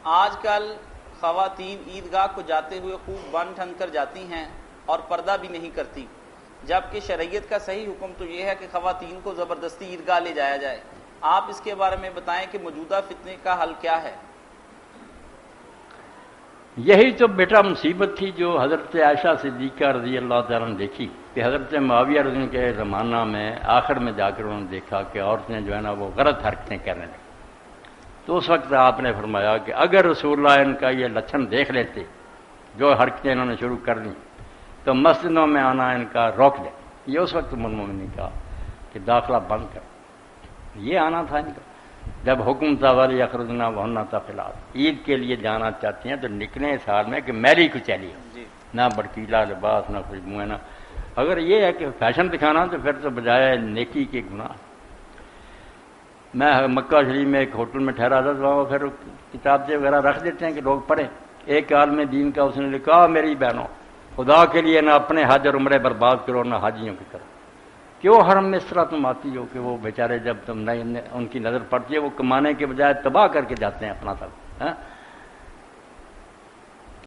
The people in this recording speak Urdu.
آج کل خواتین عیدگاہ کو جاتے ہوئے خوب بن ٹھن کر جاتی ہیں اور پردہ بھی نہیں کرتی، جبکہ شریعت کا صحیح حکم تو یہ ہے کہ خواتین کو زبردستی عیدگاہ لے جایا جائے۔ آپ اس کے بارے میں بتائیں کہ موجودہ فتنے کا حل کیا ہے؟ یہی تو بیٹا مصیبت تھی جو حضرت عائشہ صدیقہ رضی اللہ تعالیٰ نے دیکھی کہ حضرت معاویہ رضی اللہ کے زمانہ میں آخر میں جا کر انہوں نے دیکھا کہ عورتیں جو ہے نا وہ غلط حرکتیں کرنے لگیں، تو اس وقت آپ نے فرمایا کہ اگر رسول اللہ ان کا یہ لچھن دیکھ لیتے جو حرکتیں انہوں نے شروع کر دیں تو مسجدوں میں آنا ان کا روک دیں۔ یہ اس وقت انہوں نے کہا کہ داخلہ بند کر، یہ آنا تھا ان کا جب حکم تھا والی اخرجنا وہنا تفلات، عید کے لیے جانا چاہتے ہیں تو نکلیں اس حال میں کہ میلی کچیلی ہو، نہ بڑکیلا لباس نہ خوشبوئیں نہ، اگر یہ ہے کہ فیشن دکھانا تو پھر تو بجائے نیکی کے گناہ۔ میں مکہ شریف میں ایک ہوٹل میں ٹھہرا تھا، وہاں پھر کتاب وغیرہ رکھ دیتے ہیں کہ لوگ پڑھیں۔ ایک عالم دین کا اس نے لکھا، میری بہنوں خدا کے لیے نہ اپنے حج اور عمرے برباد کرو نہ حاجیوں کی کرو، کیوں حرم میں اس طرح تم آتی ہو کہ وہ بیچارے جب تم ان کی نظر پڑتی ہے وہ کمانے کے بجائے تباہ کر کے جاتے ہیں اپنا سب،